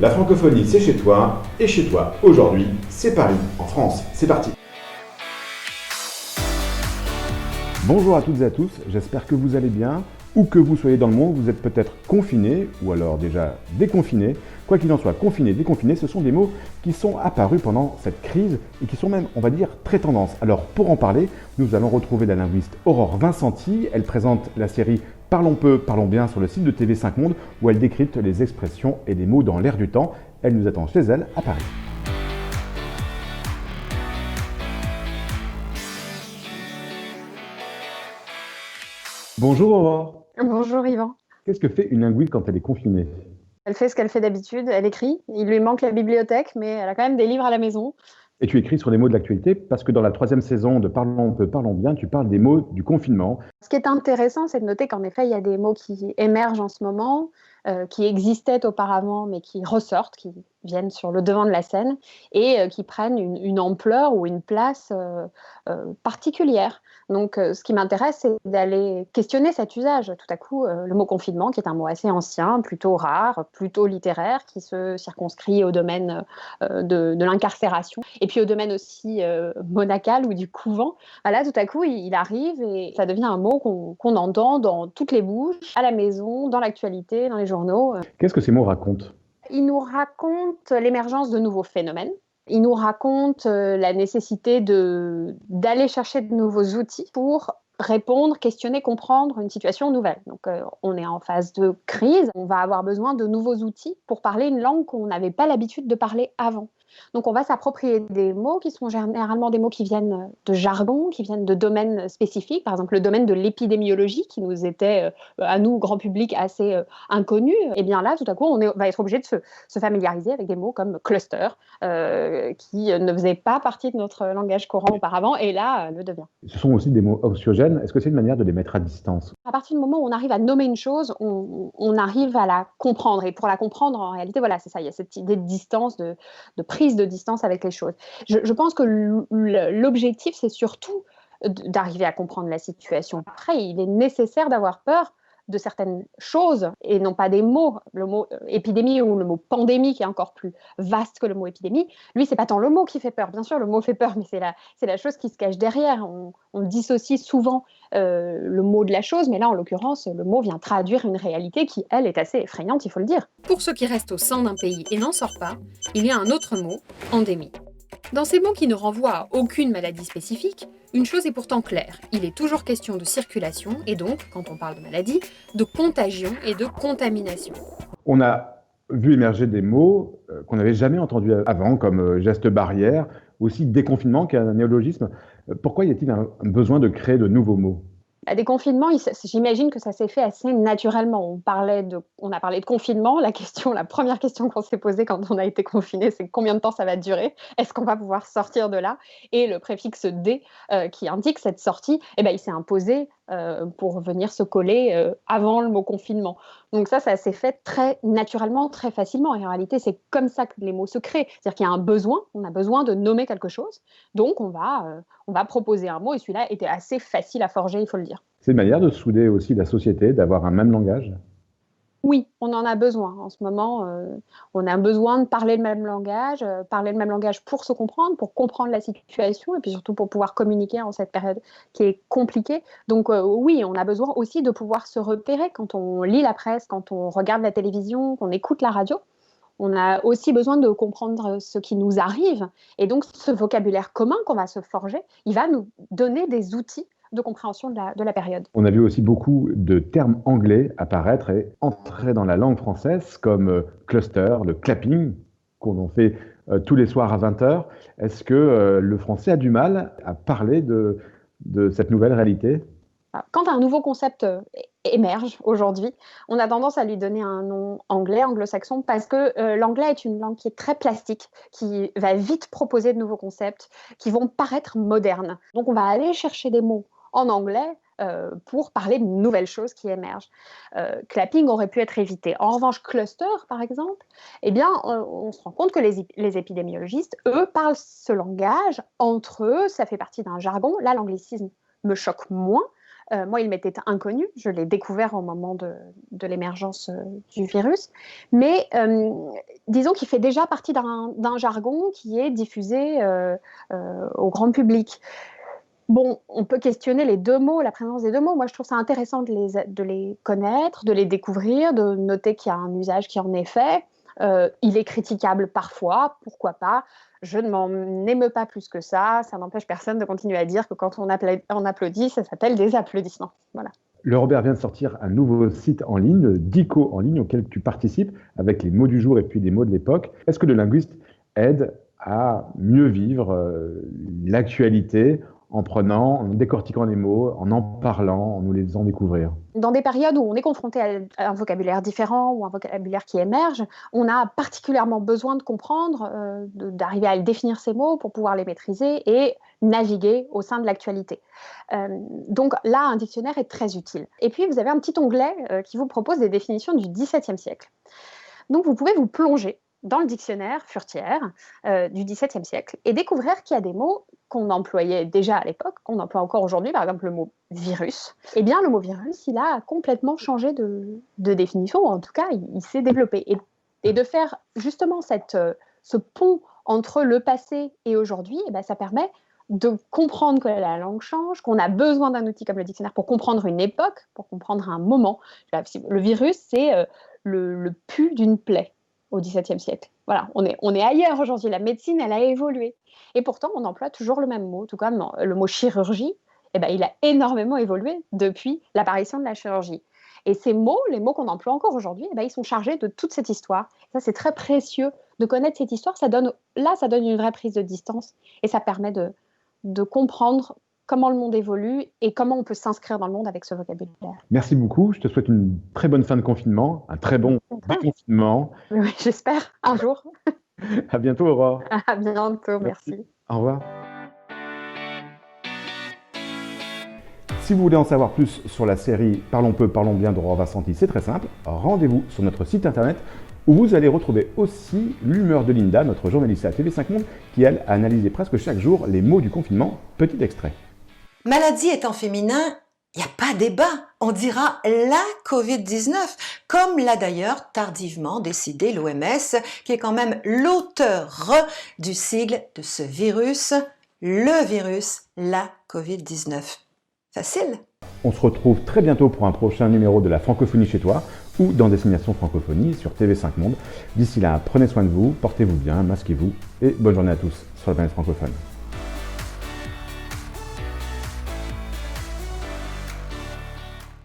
La francophonie, c'est chez toi, et chez toi, aujourd'hui, c'est Paris, en France. C'est parti. Bonjour à toutes et à tous, j'espère que vous allez bien. Où que vous soyez dans le monde, vous êtes peut-être confinés, ou alors déjà déconfinés. Quoi qu'il en soit, confinés, déconfinés, ce sont des mots qui sont apparus pendant cette crise et qui sont même, on va dire, très tendance. Alors pour en parler, nous allons retrouver la linguiste Aurore Vincenti. Elle présente la série Parlons peu, parlons bien sur le site de TV5 Monde où elle décrypte les expressions et les mots dans l'air du temps. Elle nous attend chez elle à Paris. Bonjour Aurore. Bonjour Yvan. Qu'est-ce que fait une linguiste quand elle est confinée? Elle fait ce qu'elle fait d'habitude, elle écrit. Il lui manque la bibliothèque, mais elle a quand même des livres à la maison. Et tu écris sur les mots de l'actualité parce que dans la 3e saison de Parlons peu, parlons bien, tu parles des mots du confinement. Ce qui est intéressant, c'est de noter qu'en effet, il y a des mots qui émergent en ce moment, qui existaient auparavant, mais qui ressortent, qui viennent sur le devant de la scène et qui prennent une ampleur ou une place particulière. Donc, ce qui m'intéresse, c'est d'aller questionner cet usage. Tout à coup, le mot confinement, qui est un mot assez ancien, plutôt rare, plutôt littéraire, qui se circonscrit au domaine de l'incarcération, et puis au domaine aussi monacal ou du couvent. Là, tout à coup, il arrive et ça devient un mot qu'on entend dans toutes les bouches, à la maison, dans l'actualité, dans les journaux. Qu'est-ce que ces mots racontent? Il nous raconte l'émergence de nouveaux phénomènes. Il nous raconte la nécessité d'aller chercher de nouveaux outils pour répondre, questionner, comprendre une situation nouvelle. Donc, on est en phase de crise. On va avoir besoin de nouveaux outils pour parler une langue qu'on n'avait pas l'habitude de parler avant. Donc, on va s'approprier des mots qui sont généralement des mots qui viennent de jargon, qui viennent de domaines spécifiques. Par exemple, le domaine de l'épidémiologie, qui nous était, à nous, grand public, assez inconnu. Et bien là, tout à coup, va être obligé de se familiariser avec des mots comme cluster, qui ne faisaient pas partie de notre langage courant auparavant, et là, le devient. Ce sont aussi des mots anxiogènes. Est-ce que c'est une manière de les mettre à distance? À partir du moment où on arrive à nommer une chose, on arrive à la comprendre. Et pour la comprendre, en réalité, voilà, c'est ça. Il y a cette idée de distance, de prise de distance avec les choses. Je pense que l'objectif, c'est surtout d'arriver à comprendre la situation. Après, il est nécessaire d'avoir peur de certaines choses et non pas des mots. Le mot épidémie ou le mot pandémie, qui est encore plus vaste que le mot épidémie, lui, c'est pas tant le mot qui fait peur. Bien sûr, le mot fait peur, mais c'est la chose qui se cache derrière. On dissocie souvent le mot de la chose, mais là, en l'occurrence, le mot vient traduire une réalité qui, elle, est assez effrayante, il faut le dire. Pour ce qui reste au sein d'un pays et n'en sort pas, il y a un autre mot, endémie. Dans ces mots qui ne renvoient à aucune maladie spécifique, une chose est pourtant claire, il est toujours question de circulation et donc, quand on parle de maladie, de contagion et de contamination. On a vu émerger des mots qu'on n'avait jamais entendus avant, comme geste barrière, aussi déconfinement, qui est un néologisme. Pourquoi y a-t-il un besoin de créer de nouveaux mots? À des confinements, j'imagine que ça s'est fait assez naturellement. On a parlé de confinement. La première question qu'on s'est posée quand on a été confiné, c'est combien de temps ça va durer? Est-ce qu'on va pouvoir sortir de là? Et le préfixe D qui indique cette sortie, il s'est imposé pour venir se coller avant le mot confinement. Donc ça s'est fait très naturellement, très facilement. Et en réalité, c'est comme ça que les mots se créent. C'est-à-dire qu'il y a un besoin, on a besoin de nommer quelque chose. Donc on va proposer un mot et celui-là était assez facile à forger, il faut le dire. C'est une manière de souder aussi la société, d'avoir un même langage? Oui, on en a besoin. En ce moment, on a besoin de parler le même langage pour se comprendre, pour comprendre la situation et puis surtout pour pouvoir communiquer en cette période qui est compliquée. Donc oui, on a besoin aussi de pouvoir se repérer quand on lit la presse, quand on regarde la télévision, qu'on écoute la radio. On a aussi besoin de comprendre ce qui nous arrive. Et donc, ce vocabulaire commun qu'on va se forger, il va nous donner des outils de compréhension de la période. On a vu aussi beaucoup de termes anglais apparaître et entrer dans la langue française, comme cluster, le clapping, qu'on fait tous les soirs à 20h. Est-ce que le français a du mal à parler de cette nouvelle réalité? Quand un nouveau concept émerge aujourd'hui, on a tendance à lui donner un nom anglais, anglo-saxon, parce que l'anglais est une langue qui est très plastique, qui va vite proposer de nouveaux concepts, qui vont paraître modernes. Donc on va aller chercher des mots en anglais pour parler de nouvelles choses qui émergent. Clapping aurait pu être évité. En revanche, cluster, par exemple, on se rend compte que les épidémiologistes, eux, parlent ce langage entre eux, ça fait partie d'un jargon. Là, l'anglicisme me choque moins. Moi, il m'était inconnu. Je l'ai découvert au moment de l'émergence du virus. Mais disons qu'il fait déjà partie d'un jargon qui est diffusé au grand public. Bon, on peut questionner les deux mots, la présence des deux mots. Moi, je trouve ça intéressant de les connaître, de les découvrir, de noter qu'il y a un usage qui en est fait. Il est critiquable parfois, pourquoi pas. Je ne m'en émeus pas plus que ça. Ça n'empêche personne de continuer à dire que quand on applaudit, ça s'appelle des applaudissements. Voilà. Le Robert vient de sortir un nouveau site en ligne, Dico en ligne, auquel tu participes, avec les mots du jour et puis des mots de l'époque. Est-ce que le linguiste aide à mieux vivre l'actualité en décortiquant les mots, en parlant, en nous les faisant découvrir? Dans des périodes où on est confronté à un vocabulaire différent ou un vocabulaire qui émerge, on a particulièrement besoin de comprendre, d'arriver à définir ces mots pour pouvoir les maîtriser et naviguer au sein de l'actualité. Donc là, un dictionnaire est très utile. Et puis, vous avez un petit onglet qui vous propose des définitions du XVIIe siècle. Donc, vous pouvez vous plonger dans le dictionnaire Furtière du XVIIe siècle et découvrir qu'il y a des mots qu'on employait déjà à l'époque, qu'on emploie encore aujourd'hui, par exemple le mot virus. Eh bien, le mot virus, il a complètement changé de définition, ou en tout cas, il s'est développé. Et de faire justement ce pont entre le passé et aujourd'hui, eh bien, ça permet de comprendre que la langue change, qu'on a besoin d'un outil comme le dictionnaire pour comprendre une époque, pour comprendre un moment. Le virus, c'est le pu d'une plaie au XVIIe siècle. Voilà, on est ailleurs aujourd'hui. La médecine, elle a évolué. Et pourtant, on emploie toujours le même mot. Tout comme le mot chirurgie, eh ben, il a énormément évolué depuis l'apparition de la chirurgie. Et ces mots, les mots qu'on emploie encore aujourd'hui, eh ben, ils sont chargés de toute cette histoire. Ça, c'est très précieux de connaître cette histoire. Ça donne une vraie prise de distance et ça permet de comprendre comment le monde évolue et comment on peut s'inscrire dans le monde avec ce vocabulaire. Merci beaucoup. Je te souhaite une très bonne fin de confinement, un très bon déconfinement. Oui, j'espère, un jour. À bientôt, Aurore. À bientôt, merci. Au revoir. Si vous voulez en savoir plus sur la série Parlons peu, parlons bien d'Aurore Vassanti, c'est très simple. Rendez-vous sur notre site internet où vous allez retrouver aussi l'humeur de Linda, notre journaliste à TV5 Monde, qui elle a analysé presque chaque jour les mots du confinement. Petit extrait. Maladie étant féminin, il n'y a pas débat. On dira la Covid-19, comme l'a d'ailleurs tardivement décidé l'OMS, qui est quand même l'auteur du sigle de ce virus, le virus, la Covid-19. Facile. On se retrouve très bientôt pour un prochain numéro de la Francophonie chez toi ou dans Destination Francophonie sur TV5 Monde. D'ici là, prenez soin de vous, portez-vous bien, masquez-vous et bonne journée à tous sur la planète francophone.